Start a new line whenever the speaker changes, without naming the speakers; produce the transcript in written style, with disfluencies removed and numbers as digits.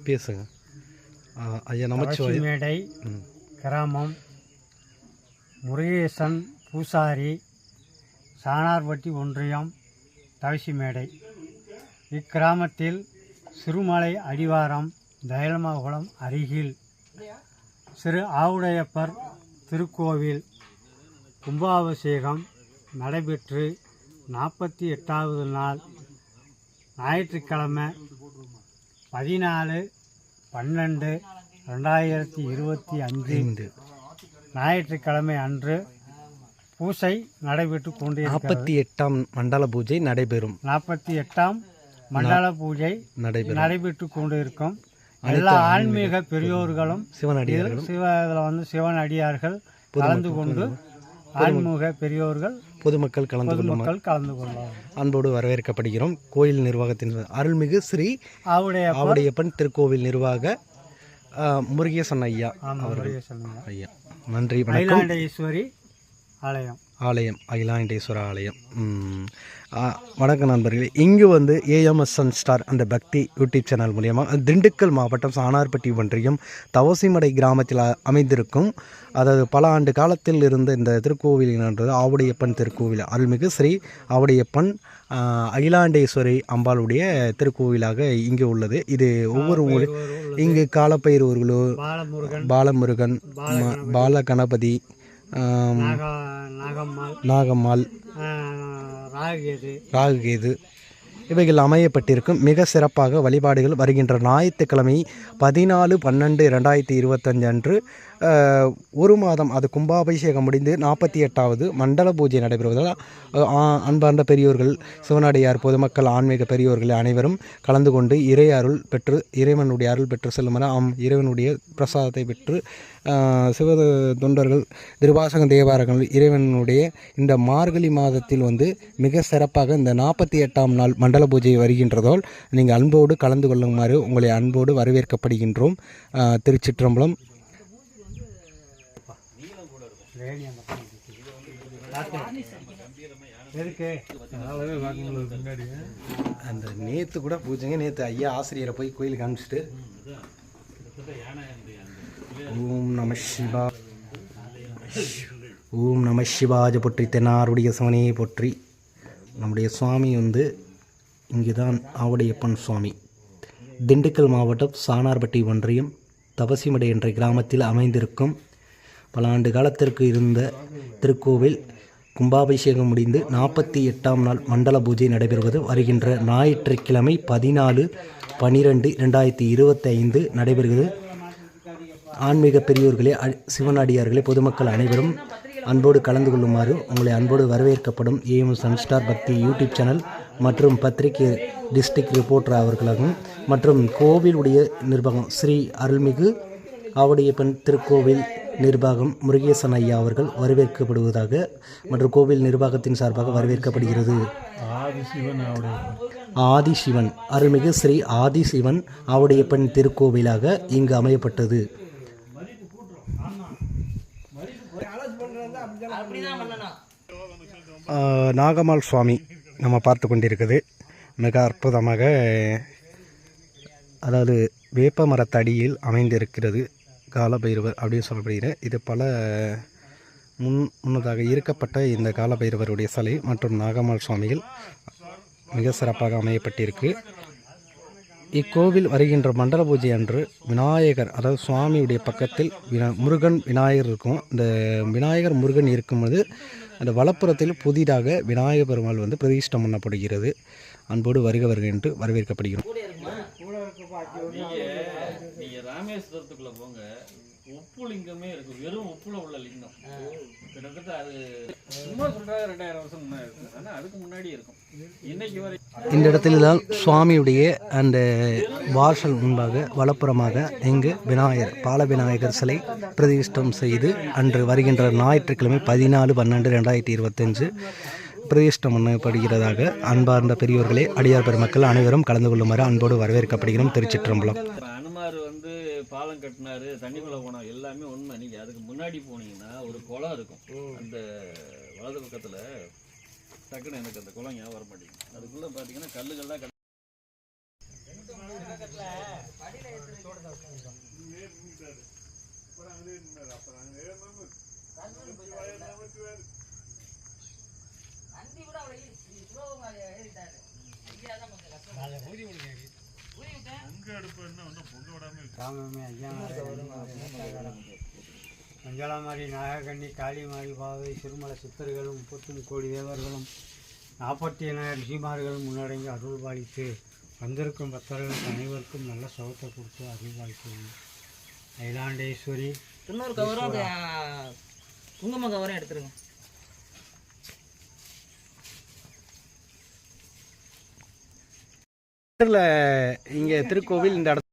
பேசுங்க ஐயா. நமச்சிவாய.
மேடை கிராமம் முருகேசன் பூசாரி, சானார்பட்டி ஒன்றியம், தவசி மேடை. இக்கிராமத்தில் சிறுமலை அடிவாரம் தயலமகுளம் அருகில் சிறு ஆவுடையப்பர் திருக்கோவில் கும்பாபிஷேகம் நடைபெற்று 48வது நாள் ஞாயிற்றுக்கிழமை 14/12/2025 ஞாயிற்றுக்கிழமை அன்று பூஜை நடைபெற்று கொண்டிருக்கிறது.
48ஆம் மண்டல பூஜை நடைபெறும்.
48ஆம் மண்டல பூஜை நடைபெற்று கொண்டிருக்கும். எல்லா ஆன்மீக பெரியோர்களும் சிவனடியார்கள் சிவனடியார்கள் கலந்து கொண்டு ஆன்மீக பெரியோர்கள் பொதுமக்கள் கலந்து கொள்ளும்
அன்போடு வரவேற்கப்படுகிறோம். கோயில் நிர்வாகத்தின் அருள்மிகு ஸ்ரீ ஆவுடையப்பன் திருக்கோவில் நிர்வாக முருகேசன் ஐயா அவர்கள். ஐயா நன்றி.
அகிலாண்டேஸ்வரி
ஆலயம் அகிலாண்டேஸ்வர ஆலயம். வணக்கம் நண்பர்களே. இங்கு வந்து ஏஎம்எஸ் சன் ஸ்டார் அந்த பக்தி யூடியூப் சேனல் மூலியமாக திண்டுக்கல் மாவட்டம் சானார்பட்டி ஒன்றியம் தவசிமடை கிராமத்தில் அமைந்திருக்கும், அதாவது பல ஆண்டு காலத்தில் இருந்த இந்த திருக்கோவிலின்றது ஆவுடையப்பன் திருக்கோவில். அருள்மிகு ஸ்ரீ ஆவுடையப்பன் அகிலாண்டேஸ்வரி அம்பாளுடைய திருக்கோவிலாக இங்கே உள்ளது. இது ஒவ்வொரு ஊர் இங்கு காலப்பைரவர்களோ பாலமுருகன், பால கணபதி, நாகம்மாள், ராகுகேது இவைகள் அமையப்பட்டிருக்கும். மிக சிறப்பாக வழிபாடுகள் வருகின்ற ஞாயிற்றுக்கிழமை 14/12/2025 அன்று 1 மாதம் அது கும்பாபிஷேகம் முடிந்து 48வது மண்டல பூஜை நடைபெறுவதால் அன்பார்ந்த பெரியோர்கள், சிவனடியார், பொதுமக்கள், ஆன்மீக பெரியோர்கள் அனைவரும் கலந்து கொண்டு இறைவனுடைய அருள் பெற்று செல்லுமாறு இறைவனுடைய பிரசாதத்தை பெற்று சிவ தொண்டர்கள், திருவாசக தேவாரங்கள் இறைவனுடைய இந்த மார்கழி மாதத்தில் வந்து மிக சிறப்பாக இந்த 48ஆம் நாள் மண்டல பூஜை வருகின்றதால் நீங்கள் அன்போடு கலந்து கொள்ளுமாறு உங்களை அன்போடு வரவேற்கப்படுகின்றோம். திருச்சிற்றம்பலம். அந்த நேற்று கூட பூஜைங்க. நேற்று ஐயா ஆசிரியரை போய் கோயிலுக்கு அனுப்பிச்சிட்டு ஓம் நம சிவாஜ போற்றி, தென்னாருடைய சிவனையை போற்றி. நம்முடைய சுவாமி வந்து இங்கே தான் ஆவுடையப்பன் சுவாமி. திண்டுக்கல் மாவட்டம் சானார்பட்டி ஒன்றியம் தவசிமடை என்ற கிராமத்தில் அமைந்திருக்கும் பல ஆண்டு காலத்திற்கு இருந்த திருக்கோவில் கும்பாபிஷேகம் முடிந்து 48ஆம் நாள் மண்டல பூஜை நடைபெறுவது வருகின்ற ஞாயிற்றுக்கிழமை 14/12/2025 நடைபெறுகிறது. ஆன்மீக பெரியோர்களே, சிவனடியார்களே, பொதுமக்கள் அனைவரும் அன்போடு கலந்து கொள்ளுமாறு உங்களை அன்போடு வரவேற்கப்படும் ஏஎம்எஸ் சன் ஸ்டார் பக்தி யூடியூப் சேனல் மற்றும் பத்திரிகை டிஸ்ட்ரிக்ட் ரிப்போர்ட்டர் அவர்களாகவும் மற்றும் கோவிலுடைய நிர்வாகம் ஸ்ரீ அருள்மிகு ஆவுடையப்பன் திருக்கோவில் நிர்வாகம் முருகேசன் ஐயா அவர்கள் வரவேற்கப்படுவதாக மற்றும் கோவில் நிர்வாகத்தின் சார்பாக வரவேற்கப்படுகிறது. ஆதிசிவன் அருள்மிகு ஸ்ரீ ஆதிசிவன் ஆவுடையப்பன் திருக்கோவிலாக இங்கு அமையப்பட்டது. நாகம்மாள் சுவாமி நம்ம பார்த்து கொண்டிருக்குது. மிக அற்புதமாக, அதாவது வேப்ப மரத்தடியில் அமைந்திருக்கிறது காலபைரவர் அப்படின்னு சொல்லப்படுகிறது. இது பல முன்னதாக இருக்கப்பட்ட இந்த காலபைரவருடைய சிலை மற்றும் நாகம்மாள் சுவாமிகள் மிக சிறப்பாக அமையப்பட்டிருக்கு. இக்கோவில் வருகின்ற மண்டல பூஜை அன்று விநாயகர், அதாவது சுவாமியுடைய பக்கத்தில் முருகன் விநாயகர் இருக்கும். இந்த விநாயகர் முருகன் இருக்கும்போது அந்த வலப்புறத்தில் புதிதாக விநாயகர் பெருமாள் வந்து பிரதிஷ்டம் பண்ணப்படுகிறது. அன்போடு வருக என்று வரவேற்கப்படுகிறோம்.
ராமேஸ்வரத்துக்குள்ள போங்க, உப்பு லிங்கமே இருக்கு. வெறும் உப்புல உள்ள லிங்கம் கிட்டத்தட்ட அது சும்மா சொல்றாங்க 2000 வருஷம் முன்னாடி இருக்கு. ஆனா அதுக்கு முன்னாடி இருக்கும். இன்னைக்கு வரை
இந்த இடத்துல தான் சுவாமியுடைய அந்த வாசல் முன்பாக வலப்புறமாக இங்கு விநாயகர், பால விநாயகர் சிலை பிரதிஷ்டம் செய்து அன்று வருகின்ற ஞாயிற்றுக்கிழமை 14/12/2025 பிரதிஷ்டம் பண்ணப்படுகிறதாக அன்பார்ந்த பெரியோர்களே, அடியார் பெருமக்கள் அனைவரும் கலந்து கொள்ளுமாறு அன்போடு வரவேற்கப்படுகிறோம். திருச்சிற்றம்பலம்.
அனுமார் வந்து பாலம் கட்டினாரு, தண்ணிக்குள்ள போனோம், எல்லாமே உண்மை. நீங்க அதுக்கு முன்னாடி போனீங்கன்னா ஒரு குளம் இருக்கும். அந்த வலது பக்கத்துல டக்குன்னு எனக்கு அந்த குளம் ஞாபகம் வர மாட்டேங்குது. அதுக்குள்ள பாத்தீங்கன்னா கல்லுகள்லாம்
மஞ்சளாமாரி, நாகக்கண்ணி, காளிமாரி, பாவை, சிறுமலை சித்தர்களும் 33 கோடி தேவர்களும் 47 ரிஷிமார்களும் முன்னடங்கி அருள் பாலித்து வந்திருக்கும் பக்தர்களுக்கு அனைவருக்கும் நல்ல சுகத்தை கொடுத்து அருள் பாலித்து அகிலாண்டேஸ்வரி.
இன்னொரு கவரும் குங்கும கவரும் எடுத்துருங்க.
இங்கே திருக்கோவில் இந்த இடத்துல